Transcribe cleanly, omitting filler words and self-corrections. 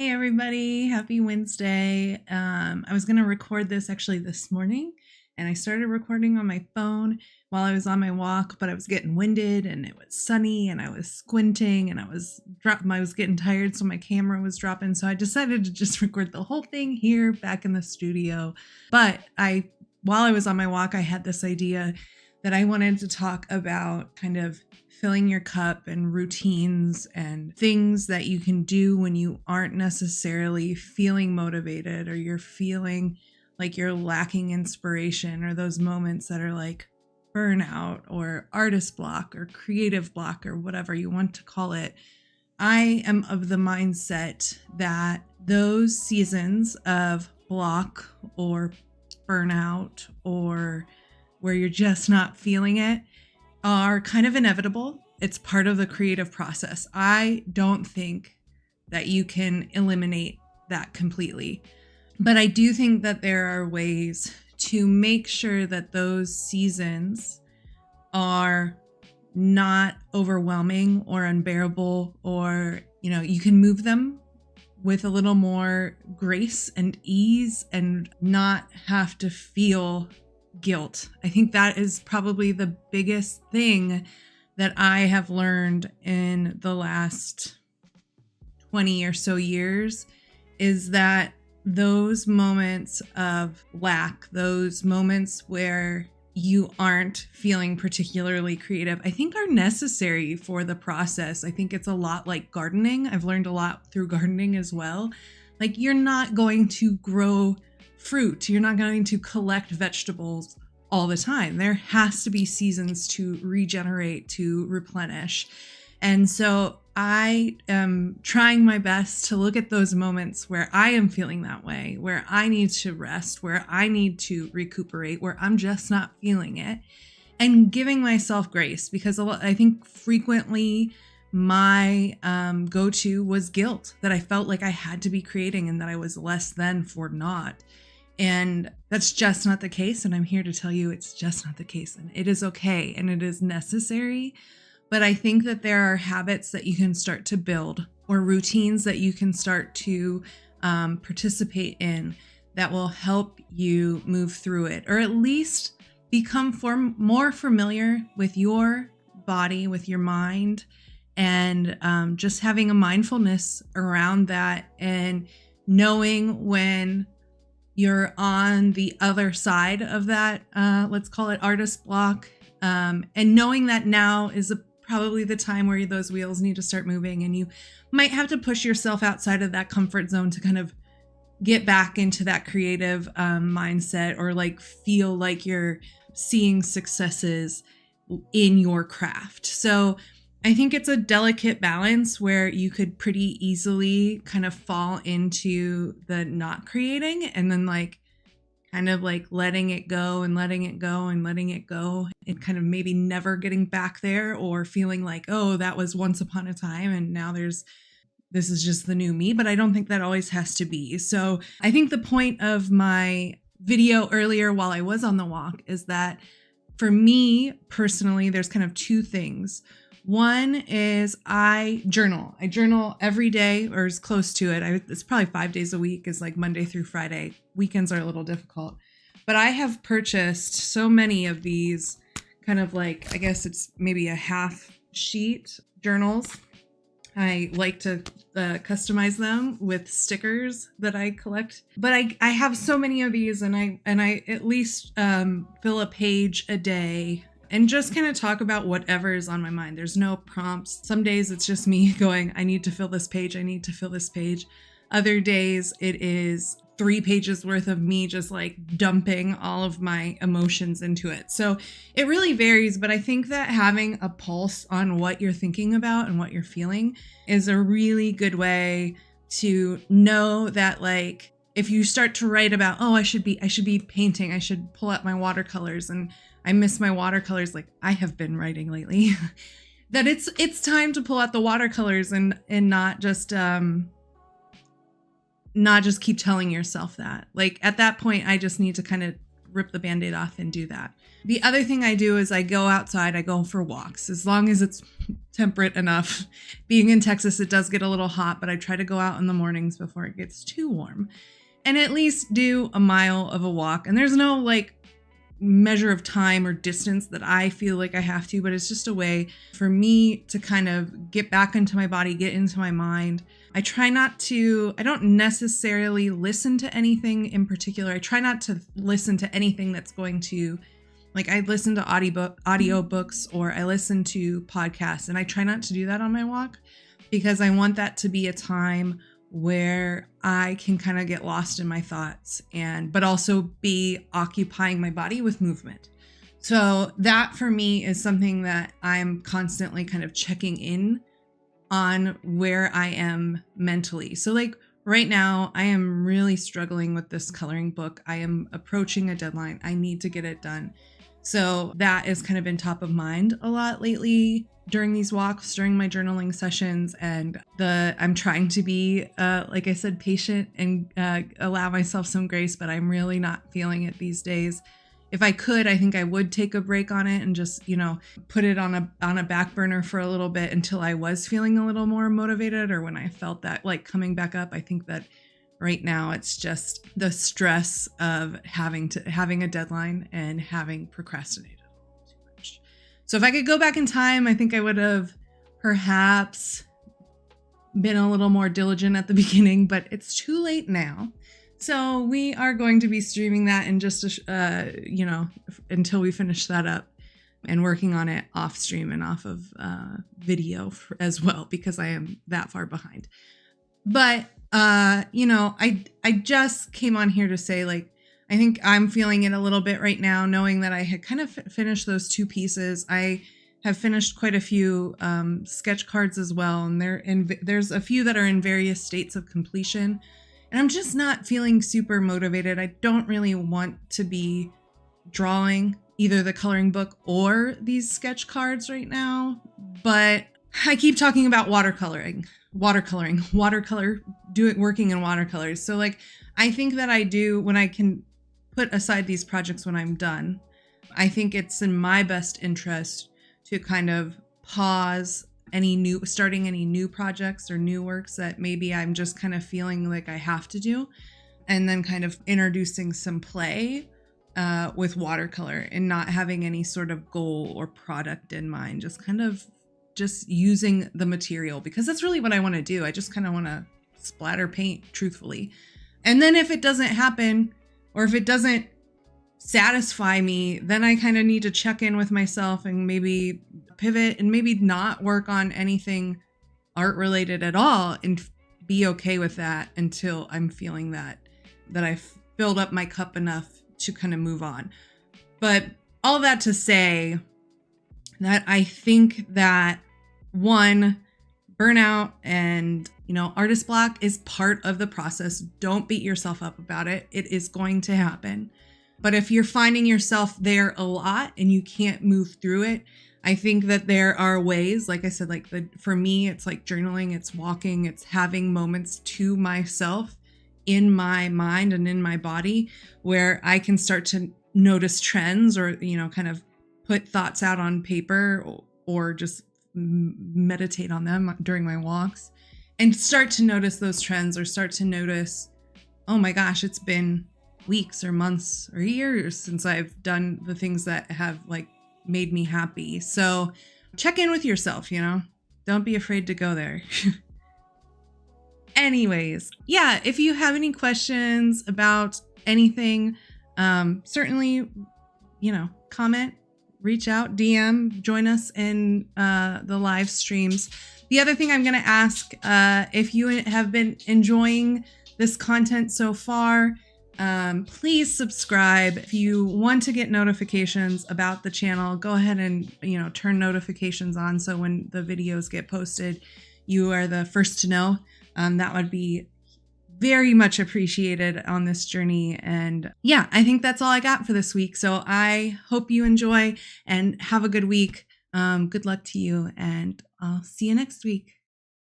Hey everybody, happy Wednesday. I was going to record this actually this morning, and I started recording on my phone while I was on my walk, but I was getting winded and it was sunny and I was squinting and I was getting tired, so my camera was dropping. So I decided to just record the whole thing here back in the studio. But while I was on my walk, I had this idea that I wanted to talk about kind of filling your cup and routines and things that you can do when you aren't necessarily feeling motivated, or you're feeling like you're lacking inspiration, or those moments that are like burnout or artist block or creative block or whatever you want to call it. I am of the mindset that those seasons of block or burnout, or where you're just not feeling it, are kind of inevitable. It's part of the creative process. I don't think that you can eliminate that completely. But I do think that there are ways to make sure that those seasons are not overwhelming or unbearable, or, you can move them with a little more grace and ease and not have to feel guilt. I think that is probably the biggest thing that I have learned in the last 20 or so years, is that those moments of lack, those moments where you aren't feeling particularly creative, I think are necessary for the process. I think it's a lot like gardening. I've learned a lot through gardening as well. Like, you're not going to grow fruit, you're not going to collect vegetables all the time. There has to be seasons to regenerate, to replenish. And so I am trying my best to look at those moments where I am feeling that way, where I need to rest, where I need to recuperate, where I'm just not feeling it, and giving myself grace. Because I think frequently my go-to was guilt, that I felt like I had to be creating and that I was less than for not. And that's just not the case. And I'm here to tell you it's just not the case. And it is okay. And it is necessary. But I think that there are habits that you can start to build, or routines that you can start to participate in, that will help you move through it, or at least become more familiar with your body, with your mind, and just having a mindfulness around that, and knowing when you're on the other side of that, let's call it artist block, and knowing that now is probably the time where those wheels need to start moving, and you might have to push yourself outside of that comfort zone to kind of get back into that creative mindset, or like feel like you're seeing successes in your craft. So I think it's a delicate balance where you could pretty easily kind of fall into the not creating, and then kind of letting it go and letting it go and letting it go, and kind of maybe never getting back there, or feeling like, oh, that was once upon a time and now this is just the new me. But I don't think that always has to be. So I think the point of my video earlier while I was on the walk is that for me personally, there's kind of two things. One is I journal. I journal every day, or as close to it. It's probably 5 days a week, is like Monday through Friday. Weekends are a little difficult. But I have purchased so many of these kind of I guess it's maybe a half sheet journals. I like to customize them with stickers that I collect. But I have so many of these, and I at least fill a page a day and just kind of talk about whatever is on my mind. There's no prompts. Some days it's just me going, I need to fill this page. I need to fill this page. Other days it is 3 pages worth of me just dumping all of my emotions into it. So it really varies, but I think that having a pulse on what you're thinking about and what you're feeling is a really good way to know that, if you start to write about, oh, I should be painting, I should pull out my watercolors, and I miss my watercolors, like I have been writing lately, that it's time to pull out the watercolors and not just keep telling yourself that. At that point, I just need to kind of rip the Band-Aid off and do that. The other thing I do is I go outside, I go for walks, as long as it's temperate enough. Being in Texas, it does get a little hot, but I try to go out in the mornings before it gets too warm and at least do a mile of a walk. And there's no like measure of time or distance that I feel like I have to, but it's just a way for me to kind of get back into my body, get into my mind. I don't necessarily listen to anything in particular. I try not to listen to anything that's going to, like, I listen to audiobooks or I listen to podcasts, and I try not to do that on my walk because I want that to be a time where I can kind of get lost in my thoughts but also be occupying my body with movement. So that for me is something that I'm constantly kind of checking in on where I am mentally. So like right now, I am really struggling with this coloring book. I am approaching a deadline. I need to get it done. So that has kind of been top of mind a lot lately during these walks, during my journaling sessions. And I'm trying to be, like I said, patient and allow myself some grace, but I'm really not feeling it these days. If I could, I think I would take a break on it and just, put it on a back burner for a little bit until I was feeling a little more motivated, or when I felt that like coming back up. I think that right now it's just the stress of having a deadline and having procrastinated a little too much. So if I could go back in time, I think I would have perhaps been a little more diligent at the beginning, but it's too late now. So we are going to be streaming that in just, until we finish that up, and working on it off stream and off of video as well, because I am that far behind. But, I just came on here to say, like, I think I'm feeling it a little bit right now, knowing that I had kind of finished those 2 pieces. I have finished quite a few sketch cards as well, and there's a few that are in various states of completion. And I'm just not feeling super motivated. I don't really want to be drawing either the coloring book or these sketch cards right now. But I keep talking about working in watercolors. So like, I think that I do, when I can put aside these projects when I'm done, I think it's in my best interest to kind of pause starting any new projects or new works that maybe I'm just kind of feeling like I have to do, and then kind of introducing some play with watercolor and not having any sort of goal or product in mind, just using the material, because that's really what I want to do. I just kind of want to splatter paint, truthfully. And then if it doesn't happen, or if it doesn't satisfy me, then I kind of need to check in with myself and maybe pivot and maybe not work on anything art related at all, and be okay with that until I'm feeling that I've filled up my cup enough to kind of move on. But all that to say that I think that, one, burnout and artist block is part of the process. Don't beat yourself up about it. It is going to happen. But if you're finding yourself there a lot and you can't move through it, I think that there are ways, like I said, for me, it's like journaling, it's walking, it's having moments to myself in my mind and in my body where I can start to notice trends, or, kind of put thoughts out on paper, or just meditate on them during my walks, and start to notice those trends, or start to notice, oh my gosh, it's been weeks or months or years since I've done the things that have made me happy. So check in with yourself, don't be afraid to go there. Anyways, yeah, if you have any questions about anything, certainly, comment, reach out, DM, join us in the live streams. The other thing I'm going to ask, if you have been enjoying this content so far, please subscribe. If you want to get notifications about the channel, go ahead and, turn notifications on, so when the videos get posted, you are the first to know. That would be very much appreciated on this journey. And yeah, I think that's all I got for this week. So I hope you enjoy and have a good week. Good luck to you, and I'll see you next week.